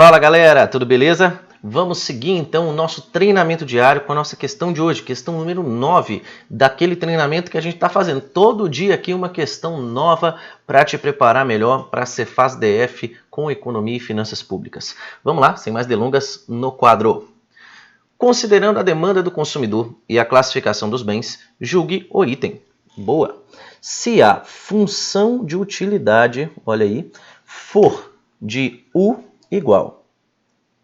Fala galera, tudo beleza? Vamos seguir então o nosso treinamento diário com a nossa questão de hoje, questão número 9 daquele treinamento que a gente está fazendo. Todo dia aqui uma questão nova para te preparar melhor para a Cefaz DF com Economia e Finanças Públicas. Vamos lá, sem mais delongas, no quadro. Considerando a demanda do consumidor e a classificação dos bens, julgue o item. Boa! Se a função de utilidade, olha aí, for de U igual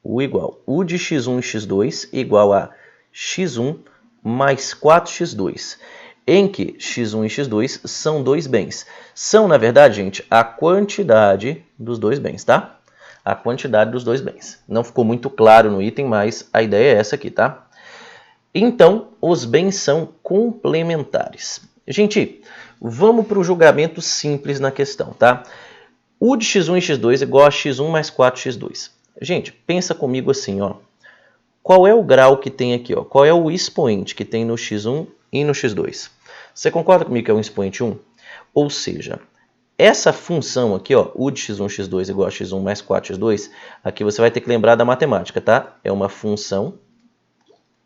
U de x1 e x2 igual a x1 mais 4x2, em que x1 e x2 são dois bens. São, na verdade, gente, a quantidade dos dois bens, tá? A quantidade dos dois bens. Não ficou muito claro no item, mas a ideia é essa aqui, tá? Então, os bens são complementares. Gente, vamos para o julgamento simples na questão, tá? U de x1 e x2 é igual a x1 mais 4x2. Gente, pensa comigo assim, ó. Qual é o grau que tem aqui, ó? Qual é o expoente que tem no x1 e no x2? Você concorda comigo que é um expoente 1? Ou seja, essa função aqui, ó, U de x1, x2 igual a x1 mais 4x2, aqui você vai ter que lembrar da matemática, tá? É uma função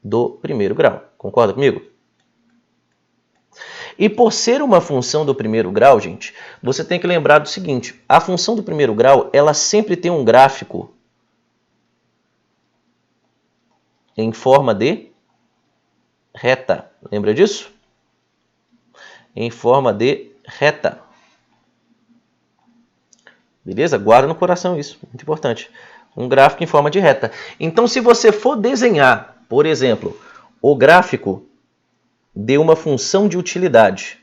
do primeiro grau. Concorda comigo? E por ser uma função do primeiro grau, gente, você tem que lembrar do seguinte. A função do primeiro grau, ela sempre tem um gráfico em forma de reta. Lembra disso? Em forma de reta. Beleza? Guarda no coração isso. Muito importante. Um gráfico em forma de reta. Então, se você for desenhar, por exemplo, o gráfico de uma função de utilidade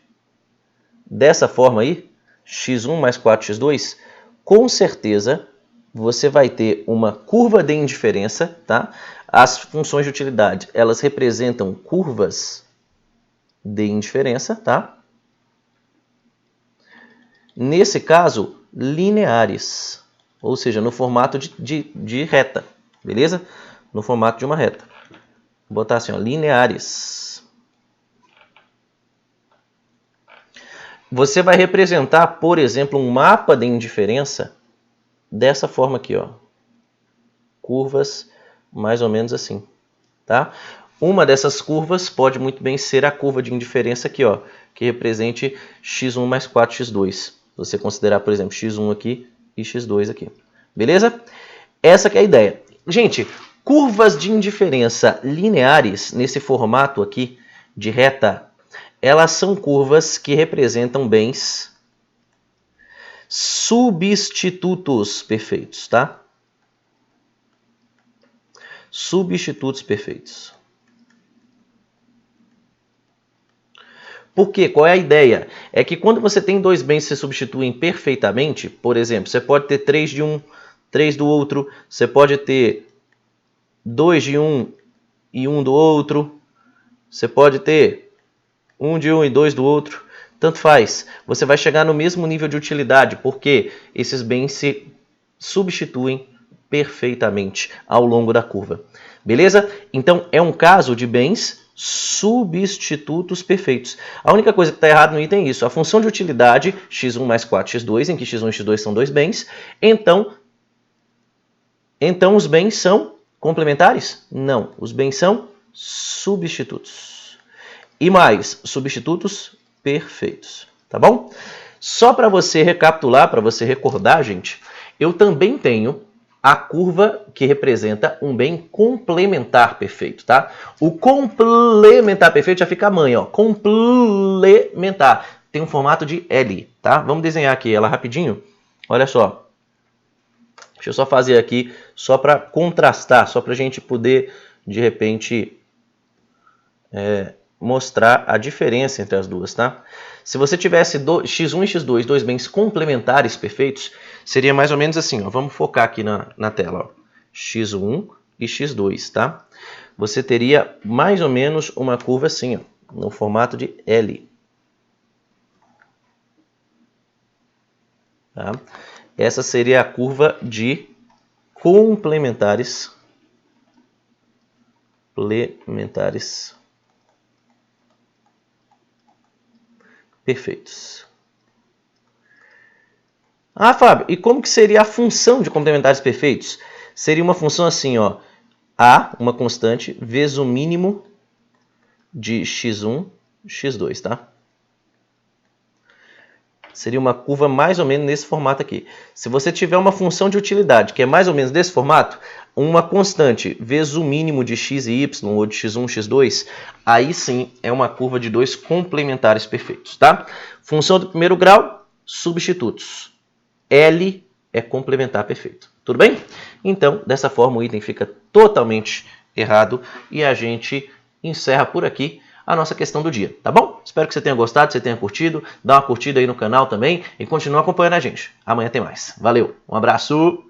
dessa forma aí, x1 mais 4x2, com certeza você vai ter uma curva de indiferença, tá? As funções de utilidade, elas representam curvas de indiferença, tá? Nesse caso, lineares, ou seja, no formato de reta, beleza? No formato de uma reta. Vou botar assim, ó, lineares. Você vai representar, por exemplo, um mapa de indiferença dessa forma aqui, ó. Curvas mais ou menos assim, tá? Uma dessas curvas pode muito bem ser a curva de indiferença aqui, ó, que represente x1 mais 4x2. Você considerar, por exemplo, x1 aqui e x2 aqui. Beleza? Essa que é a ideia. Gente, curvas de indiferença lineares nesse formato aqui de reta, elas são curvas que representam bens substitutos perfeitos, tá? Substitutos perfeitos. Por quê? Qual é a ideia? É que quando você tem dois bens que se substituem perfeitamente, por exemplo, você pode ter 3 de um, 3 do outro, você pode ter 2 de um e 1 do outro, você pode ter 1 de um e 2 do outro, tanto faz. Você vai chegar no mesmo nível de utilidade, porque esses bens se substituem perfeitamente ao longo da curva. Beleza? Então, é um caso de bens substitutos perfeitos. A única coisa que está errada no item é isso. A função de utilidade, x1 mais 4x2, em que x1 e x2 são dois bens, então os bens são complementares? Não, os bens são substitutos. E mais, substitutos perfeitos. Tá bom? Só para você recapitular, para você recordar, gente, eu também tenho a curva que representa um bem complementar perfeito, tá? O complementar perfeito já fica a mãe, ó. Complementar. Tem um formato de L, tá? Vamos desenhar aqui ela rapidinho. Olha só. Deixa eu só fazer aqui, só para contrastar, só para a gente poder, de repente, mostrar a diferença entre as duas, tá? Se você tivesse x1 e x2, dois bens complementares perfeitos, seria mais ou menos assim, ó. Vamos focar aqui na tela, ó. x1 e x2, tá? Você teria mais ou menos uma curva assim, ó, no formato de L. Tá? Essa seria a curva de complementares perfeitos. Ah, Fábio, e como que seria a função de complementares perfeitos? seria uma função assim, ó, A, uma constante, vezes o mínimo de x1, x2, tá? Seria uma curva mais ou menos nesse formato aqui. Se você tiver uma função de utilidade que é mais ou menos desse formato, uma constante vezes o mínimo de x e y, ou de x1, x2, aí sim é uma curva de dois complementares perfeitos, tá? Função do primeiro grau, substitutos. L é complementar perfeito. Tudo bem? Então, dessa forma, o item fica totalmente errado e a gente encerra por aqui a nossa questão do dia, tá bom? Espero que você tenha gostado, que você tenha curtido. Dá uma curtida aí no canal também e continua acompanhando a gente. Amanhã tem mais. Valeu, um abraço!